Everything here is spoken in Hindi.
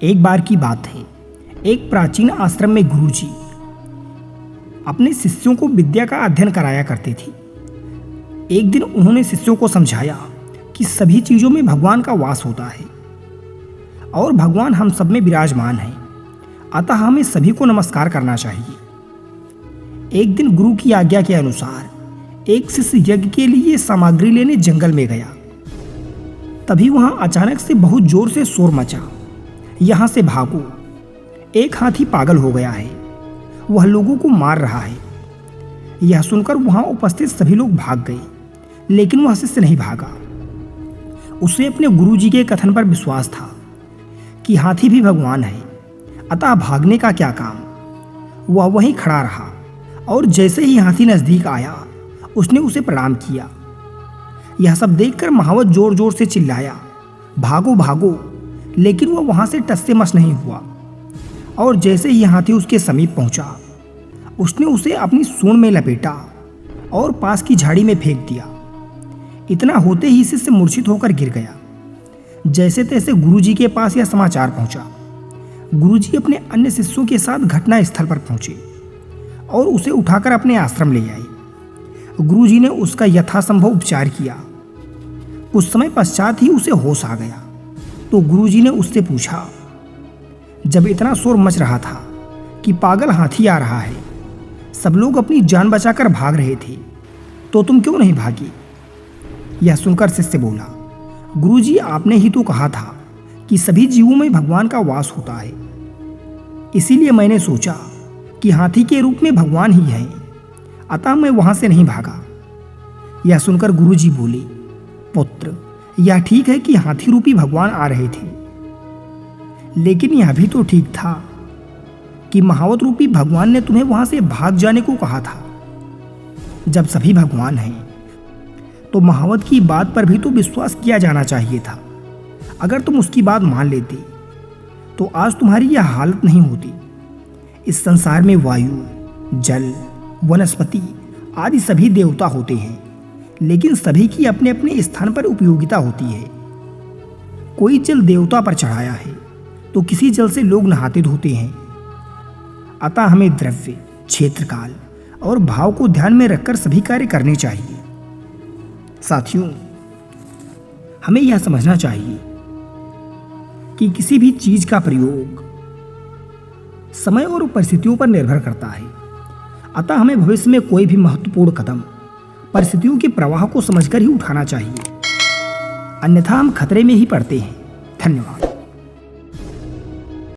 एक बार की बात है, एक प्राचीन आश्रम में गुरुजी अपने शिष्यों को विद्या का अध्ययन कराया करते थे। एक दिन उन्होंने शिष्यों को समझाया कि सभी चीज़ों में भगवान का वास होता है और भगवान हम सब में विराजमान है, अतः हमें सभी को नमस्कार करना चाहिए। एक दिन गुरु की आज्ञा के अनुसार एक शिष्य यज्ञ के लिए सामग्री लेने जंगल में गया। तभी वहां अचानक से बहुत जोर से शोर मचा, यहां से भागो, एक हाथी पागल हो गया है, वह लोगों को मार रहा है। यह सुनकर वहां उपस्थित सभी लोग भाग गए, लेकिन वह शिष्य नहीं भागा। उसे अपने गुरुजी के कथन पर विश्वास था कि हाथी भी भगवान है, अतः भागने का क्या काम। वह वहीं खड़ा रहा और जैसे ही हाथी नजदीक आया उसने उसे प्रणाम किया। यह सब देखकर महावत जोर जोर से चिल्लाया, भागो भागो, लेकिन वह वहां से टस से मस नहीं हुआ। और जैसे ही हाथी उसके समीप पहुंचा उसने उसे अपनी सूंड में लपेटा और पास की झाड़ी में फेंक दिया। इतना होते ही शिष्य मूर्छित होकर गिर गया। जैसे तैसे गुरुजी के पास यह समाचार पहुंचा। गुरुजी अपने अन्य शिष्यों के साथ घटना स्थल पर पहुंचे और उसे उठाकर अपने आश्रम ले आए। गुरुजी ने उसका यथासंभव उपचार किया। कुछ समय पश्चात ही उसे होश आ गया तो गुरुजी ने उससे पूछा, जब इतना शोर मच रहा था कि पागल हाथी आ रहा है, सब लोग अपनी जान बचाकर भाग रहे थे, तो तुम क्यों नहीं भागी? यह सुनकर शिष्य बोला, गुरुजी आपने ही तो कहा था कि सभी जीवों में भगवान का वास होता है, इसीलिए मैंने सोचा कि हाथी के रूप में भगवान ही है, अतः मैं वहां से नहीं भागा। यह सुनकर गुरुजी बोले, पुत्र, यह ठीक है कि हाथी रूपी भगवान आ रहे थे, लेकिन यह भी तो ठीक था कि महावत रूपी भगवान ने तुम्हें वहां से भाग जाने को कहा था। जब सभी भगवान हैं तो महावत की बात पर भी तो विश्वास किया जाना चाहिए था। अगर तुम उसकी बात मान लेते तो आज तुम्हारी यह हालत नहीं होती। इस संसार में वायु, जल, वनस्पति आदि सभी देवता होते हैं, लेकिन सभी की अपने अपने स्थान पर उपयोगिता होती है। कोई जल देवता पर चढ़ाया है तो किसी जल से लोग नहाते धोते हैं। अतः हमें द्रव्य, क्षेत्रकाल और भाव को ध्यान में रखकर सभी कार्य करने चाहिए। साथियों, हमें यह समझना चाहिए कि किसी भी चीज का प्रयोग समय और परिस्थितियों पर निर्भर करता है। अतः हमें भविष्य में कोई भी महत्वपूर्ण कदम परिस्थितियों के प्रवाह को समझकर ही उठाना चाहिए, अन्यथा हम खतरे में ही पड़ते हैं। धन्यवाद।